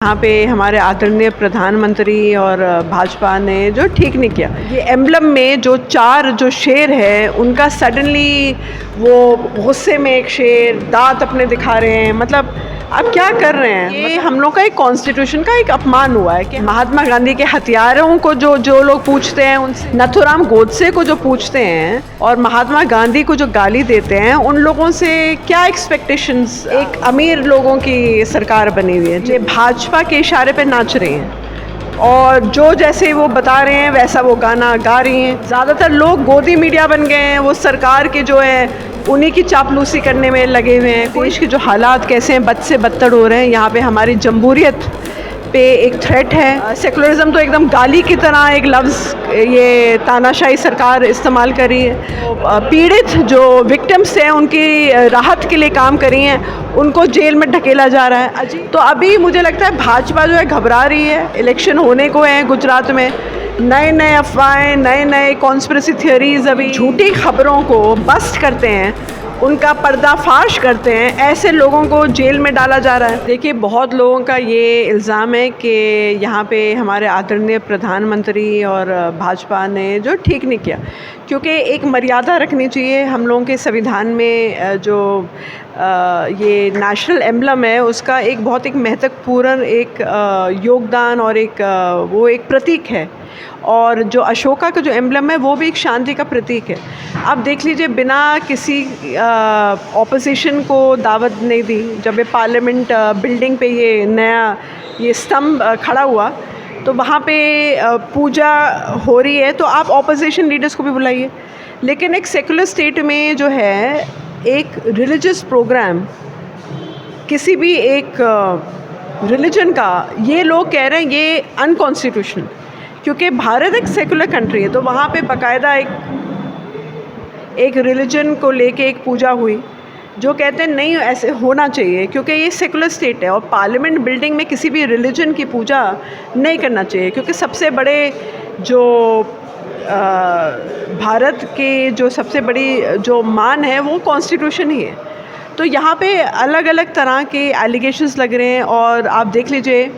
यहाँ पे हमारे आदरणीय प्रधानमंत्री और भाजपा ने जो ठीक नहीं किया। ये एम्बलम में जो 4 जो शेर है उनका सडनली वो गुस्से में एक शेर दांत अपने दिखा रहे हैं। मतलब आप क्या कर रहे हैं? ये हम लोग का एक कॉन्स्टिट्यूशन का एक अपमान हुआ है कि महात्मा गांधी के हथियारों को जो लोग पूछते हैं, उनसे नथुराम गोडसे को जो पूछते हैं और महात्मा गांधी को जो गाली देते हैं, उन लोगों से क्या एक्सपेक्टेशंस। एक अमीर लोगों की सरकार बनी हुई है जो भाजपा के इशारे पे नाच रही हैं और जो जैसे वो बता रहे हैं वैसा वो गाना गा रही हैं। ज़्यादातर लोग गोदी मीडिया बन गए हैं, वो सरकार के जो है उन्हीं की चापलूसी करने में लगे हुए हैं। देश के जो हालात कैसे हैं, बद से बदतर हो रहे हैं। यहाँ पे हमारी जमहूरियत पे एक थ्रेट है। सेकुलरिज्म तो एकदम गाली की तरह एक लफ्ज़ ये तानाशाही सरकार इस्तेमाल कर रही है। पीड़ित जो विक्टिम्स हैं उनकी राहत के लिए काम कर रही हैं, उनको जेल में ढकेला जा रहा है। तो अभी मुझे लगता है भाजपा जो है घबरा रही है। इलेक्शन होने को है गुजरात में, नए अफवाहें, नए कॉन्स्पिरेसी थियरीज, अभी झूठी खबरों को बस्ट करते हैं, उनका पर्दाफाश करते हैं, ऐसे लोगों को जेल में डाला जा रहा है। देखिए, बहुत लोगों का ये इल्ज़ाम है कि यहाँ पे हमारे आदरणीय प्रधानमंत्री और भाजपा ने जो ठीक नहीं किया, क्योंकि एक मर्यादा रखनी चाहिए। हम लोगों के संविधान में जो ये नेशनल एम्बलम है उसका एक बहुत एक महत्वपूर्ण एक योगदान और वो एक प्रतीक है। और जो अशोका का जो एम्बलम है वो भी एक शांति का प्रतीक है। आप देख लीजिए, बिना किसी ऑपोजिशन को दावत नहीं दी, जब ये पार्लियामेंट बिल्डिंग पे ये नया ये स्तंभ खड़ा हुआ तो वहाँ पे पूजा हो रही है, तो आप ऑपोजिशन लीडर्स को भी बुलाइए। लेकिन एक सेकुलर स्टेट में जो है एक रिलीजियस प्रोग्राम किसी भी एक रिलीजन का, ये लोग कह रहे हैं ये अनकॉन्स्टिट्यूशनल, क्योंकि भारत एक सेकुलर कंट्री है। तो वहाँ पे बाकायदा एक रिलीजन को लेके एक पूजा हुई, जो कहते हैं नहीं ऐसे होना चाहिए क्योंकि ये सेकुलर स्टेट है और पार्लियामेंट बिल्डिंग में किसी भी रिलीजन की पूजा नहीं करना चाहिए, क्योंकि सबसे बड़े जो भारत के जो सबसे बड़ी जो मान है वो कॉन्स्टिट्यूशन ही है। तो यहाँ पे अलग अलग तरह के एलिगेशंस लग रहे हैं और आप देख लीजिए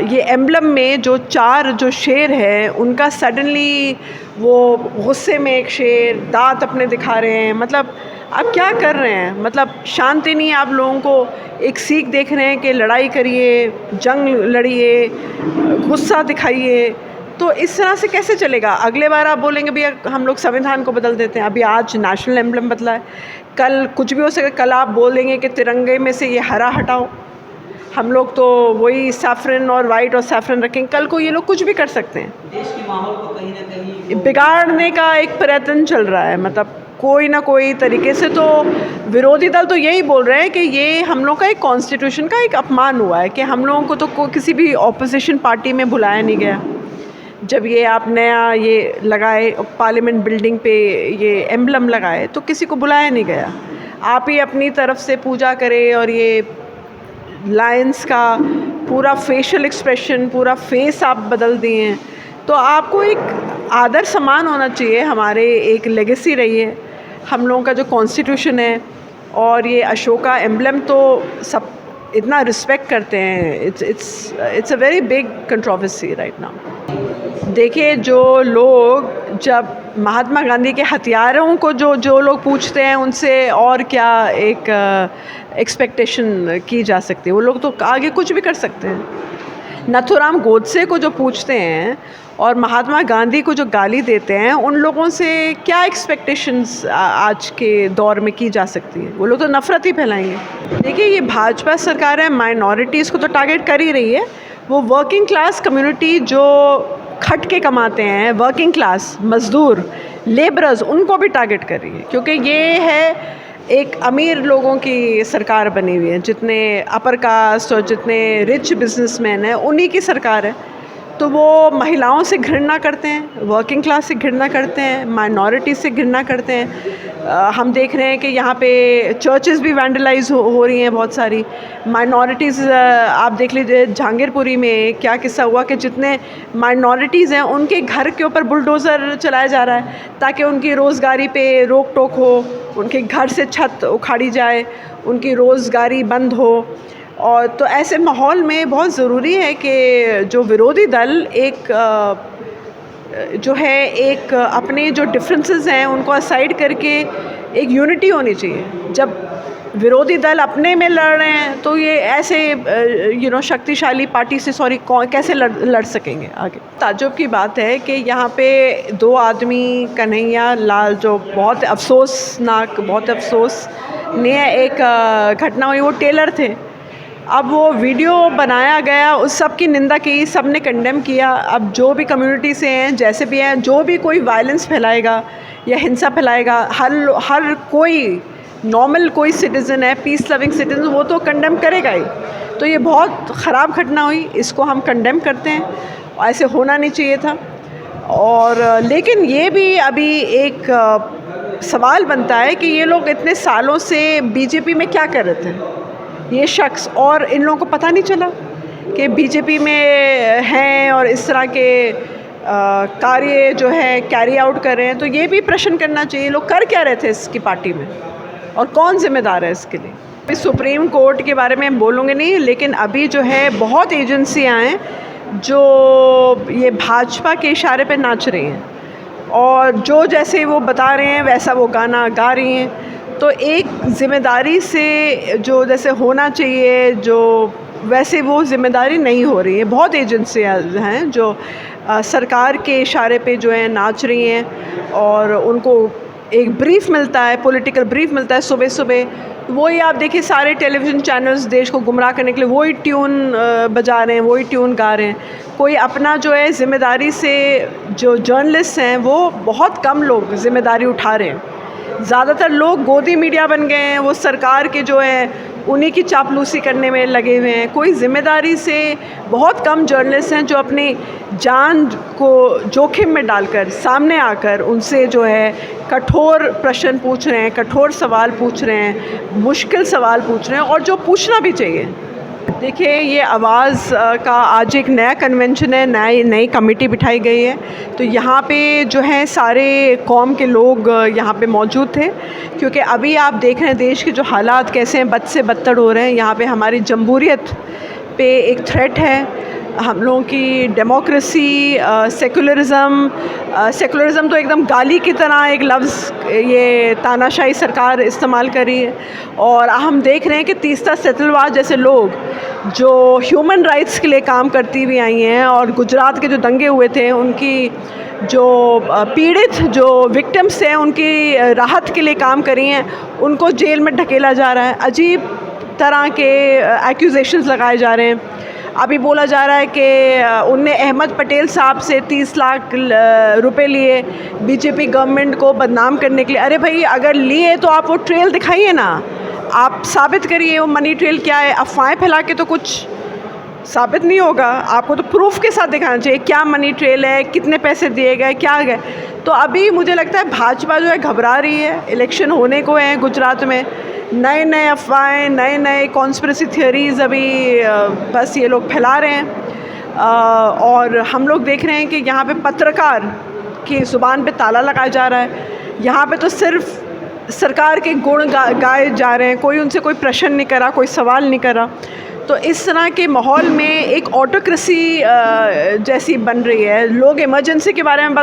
ये एम्बलम में जो 4 जो शेर है उनका सडनली वो गुस्से में एक शेर दांत अपने दिखा रहे हैं। मतलब आप क्या कर रहे हैं? मतलब शांति नहीं है। आप लोगों को एक सीख देख रहे हैं कि लड़ाई करिए, जंग लड़िए, गुस्सा दिखाइए, तो इस तरह से कैसे चलेगा? अगले बार आप बोलेंगे भैया हम लोग संविधान को बदल देते हैं। अभी आज नेशनल एम्बलम बदला है, कल कुछ भी हो सके। कल आप बोलेंगे कि तिरंगे में से ये हरा हटाओ, हम लोग तो वही सैफरन और वाइट और सैफरन रखेंगे। कल को ये लोग कुछ भी कर सकते हैं। देश के माहौल को कहीं ना कहीं बिगाड़ने का एक प्रयत्न चल रहा है, मतलब कोई ना कोई तरीके से। तो विरोधी दल तो यही बोल रहे हैं कि ये हम लोग का एक कॉन्स्टिट्यूशन का एक अपमान हुआ है कि हम लोगों को तो किसी भी ऑपोजिशन पार्टी में बुलाया नहीं गया। जब ये आप नया ये लगाए पार्लियामेंट बिल्डिंग पे ये एम्बलम लगाए तो किसी को बुलाया नहीं गया। आप ही अपनी तरफ से पूजा करें और ये लायंस का पूरा फेशियल एक्सप्रेशन, पूरा फेस आप बदल दिए हैं। तो आपको एक आदर सम्मान होना चाहिए। हमारे एक लेगेसी रही है हम लोगों का जो कॉन्स्टिट्यूशन है, और ये अशोका एम्बलम तो सब इतना रिस्पेक्ट करते हैं। It's a very big controversy right now. देखिए, जो लोग जब महात्मा गांधी के हथियारों को जो लोग पूछते हैं, उनसे और क्या एक एक्सपेक्टेशन की जा सकती है? वो लोग तो आगे कुछ भी कर सकते हैं। नथुराम गोडसे को जो पूछते हैं और महात्मा गांधी को जो गाली देते हैं, उन लोगों से क्या एक्सपेक्टेशंस आज के दौर में की जा सकती है? वो लोग तो नफ़रत ही फैलाएंगे। देखिए, ये भाजपा सरकार है, माइनॉरिटीज़ को तो टारगेट कर ही रही है। वो वर्किंग क्लास कम्युनिटी जो खट के कमाते हैं, वर्किंग क्लास मज़दूर लेबरर्स, उनको भी टारगेट कर रही है, क्योंकि ये है एक अमीर लोगों की सरकार बनी हुई है। जितने अपर कास्ट और जितने रिच बिजनेसमैन हैं उन्हीं की सरकार है। तो वो महिलाओं से घृणा करते हैं, वर्किंग क्लास से घृणा करते हैं, माइनॉरिटी से घृणा करते हैं। हम देख रहे हैं कि यहाँ पे चर्चेस भी वैंडलाइज हो रही हैं बहुत सारी। माइनॉरिटीज़ आप देख लीजिए, जहांगीरपुरी में क्या किस्सा हुआ कि जितने माइनॉरिटीज़ हैं उनके घर के ऊपर बुलडोज़र चलाया जा रहा है ताकि उनकी रोज़गारी पे रोक टोक हो, उनके घर से छत उखाड़ी जाए, उनकी रोज़गारी बंद हो। और तो ऐसे माहौल में बहुत ज़रूरी है कि जो विरोधी दल जो है एक अपने जो डिफरेंसेस हैं उनको असाइड करके एक यूनिटी होनी चाहिए। जब विरोधी दल अपने में लड़ रहे हैं तो ये ऐसे शक्तिशाली पार्टी से कैसे लड़ सकेंगे आगे। ताज्जुब की बात है कि यहाँ पे दो आदमी कन्हैया लाल जो बहुत अफसोसनीय एक घटना हुई, वो टेलर थे। अब वो वीडियो बनाया गया, उस सब की निंदा की, सब ने कंडेम किया। अब जो भी कम्युनिटी से हैं, जैसे भी हैं, जो भी कोई वायलेंस फैलाएगा या हिंसा फैलाएगा, हर कोई नॉर्मल कोई सिटीज़न है, पीस लविंग सिटीज़न, वो तो कंडेम करेगा ही। तो ये बहुत ख़राब घटना हुई, इसको हम कंडेम करते हैं, ऐसे होना नहीं चाहिए था। और लेकिन ये भी अभी एक सवाल बनता है कि ये लोग इतने सालों से बीजेपी में क्या कर रहे थे, ये शख्स, और इन लोगों को पता नहीं चला कि बीजेपी में हैं और इस तरह के कार्य जो है कैरी आउट कर रहे हैं। तो ये भी प्रश्न करना चाहिए, लोग कर क्या रहे थे इसकी पार्टी में और कौन जिम्मेदार है इसके लिए। अभी सुप्रीम कोर्ट के बारे में बोलूँगी नहीं, लेकिन अभी जो है बहुत एजेंसियाँ हैं जो ये भाजपा के इशारे पे नाच रही हैं और जो जैसे वो बता रहे हैं वैसा वो गाना गा रही हैं। तो एक ज़िम्मेदारी से जो जैसे होना चाहिए, जो वैसे वो ज़िम्मेदारी नहीं हो रही है। बहुत एजेंसियाँ हैं जो सरकार के इशारे पे जो है नाच रही हैं और उनको एक ब्रीफ मिलता है, पॉलिटिकल ब्रीफ मिलता है सुबह सुबह। वही आप देखिए, सारे टेलीविज़न चैनल्स देश को गुमराह करने के लिए वही ट्यून बजा रहे हैं, वही ट्यून गा रहे हैं। कोई अपना जो है ज़िम्मेदारी से, जो जर्नलिस्ट हैं वो बहुत कम लोग ज़िम्मेदारी उठा रहे हैं। ज़्यादातर लोग गोदी मीडिया बन गए हैं, वो सरकार के जो है उन्हीं की चापलूसी करने में लगे हुए हैं। कोई ज़िम्मेदारी से, बहुत कम जर्नलिस्ट हैं जो अपनी जान को जोखिम में डालकर सामने आकर उनसे जो है कठोर प्रश्न पूछ रहे हैं, कठोर सवाल पूछ रहे हैं, मुश्किल सवाल पूछ रहे हैं, और जो पूछना भी चाहिए। देखिए, ये आवाज़ का आज एक नया कन्वेंशन है, नई कमेटी बिठाई गई है। तो यहाँ पे जो है सारे कौम के लोग यहाँ पे मौजूद थे, क्योंकि अभी आप देख रहे हैं देश के जो हालात कैसे हैं, बद से बदतर हो रहे हैं। यहाँ पे हमारी जमहूरियत पे एक थ्रेट है, हम लोगों की डेमोक्रेसी, सेकुलरिज़म तो एकदम गाली की तरह एक लफ्ज़ ये तानाशाही सरकार इस्तेमाल कर रही है। और हम देख रहे हैं कि तीस्ता सेतलवाद जैसे लोग जो ह्यूमन राइट्स के लिए काम करती हुई आई हैं, और गुजरात के जो दंगे हुए थे उनकी जो पीड़ित जो विक्टिम्स हैं उनकी राहत के लिए काम करी हैं, उनको जेल में ढकेला जा रहा है। अजीब तरह के एक्यूजेशंस लगाए जा रहे हैं। अभी बोला जा रहा है कि उनने अहमद पटेल साहब से 30 लाख रुपए लिए बीजेपी गवर्नमेंट को बदनाम करने के लिए। अरे भाई, अगर लिए तो आप वो ट्रेल दिखाइए ना, आप साबित करिए वो मनी ट्रेल क्या है। अफवाहें फैला के तो कुछ साबित नहीं होगा, आपको तो प्रूफ के साथ दिखाना चाहिए क्या मनी ट्रेल है, कितने पैसे दिए गए, क्या गए। तो अभी मुझे लगता है भाजपा जो है घबरा रही है। इलेक्शन होने को हैं गुजरात में, नए अफवाहें, नए कॉन्स्पिरेसी थियरीज़ अभी बस ये लोग फैला रहे हैं। और हम लोग देख रहे हैं कि यहाँ पे पत्रकार की ज़ुबान पे ताला लगाया जा रहा है। यहाँ पे तो सिर्फ सरकार के गुण गाए जा रहे हैं, कोई उनसे कोई प्रश्न नहीं करा, कोई सवाल नहीं करा। तो इस तरह के माहौल में एक ऑटोक्रेसी जैसी बन रही है। लोग इमरजेंसी के बारे में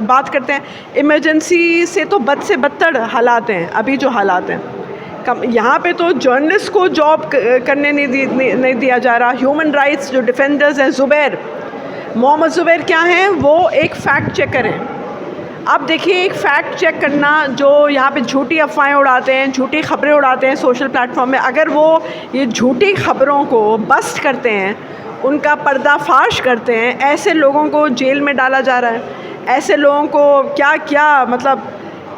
बात करते हैं, इमरजेंसी से तो बद से बदतर हालात हैं अभी जो हालात हैं। यहाँ पे तो जर्नलिस्ट को जॉब करने नहीं दिया जा रहा। ह्यूमन राइट्स जो डिफेंडर्स हैं, मोहम्मद ज़ुबैर क्या हैं, वो एक फैक्ट चेकर हैं। अब देखिए, एक फैक्ट चेक करना, जो यहाँ पे झूठी अफवाहें उड़ाते हैं, झूठी खबरें उड़ाते हैं सोशल प्लेटफॉर्म में, अगर वो ये झूठी खबरों को बस्ट करते हैं, उनका पर्दाफाश करते हैं, ऐसे लोगों को जेल में डाला जा रहा है। ऐसे लोगों को क्या मतलब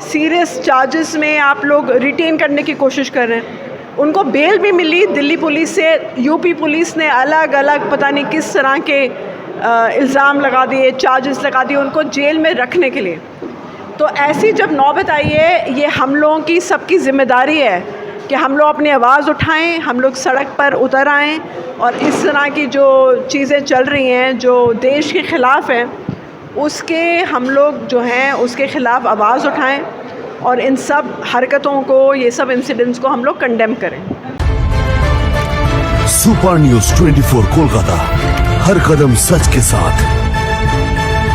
सीरियस चार्जेस में आप लोग रिटेन करने की कोशिश कर रहे हैं। उनको बेल भी मिली दिल्ली पुलिस से, यूपी पुलिस ने अलग अलग पता नहीं किस तरह के इल्ज़ाम लगा दिए, चार्जेस लगा दिए उनको जेल में रखने के लिए। तो ऐसी जब नौबत आई है, ये हम लोगों की सबकी ज़िम्मेदारी है कि हम लोग अपनी आवाज़ उठाएं, हम लोग सड़क पर उतर आएं, और इस तरह की जो चीज़ें चल रही हैं जो देश के ख़िलाफ़ हैं, उसके हम लोग जो हैं उसके ख़िलाफ़ आवाज़ उठाएं, और इन सब हरकतों को, ये सब इंसिडेंट्स को हम लोग कंडेम करें। सुपर न्यूज 24 कोलकाता, हर कदम सच के साथ।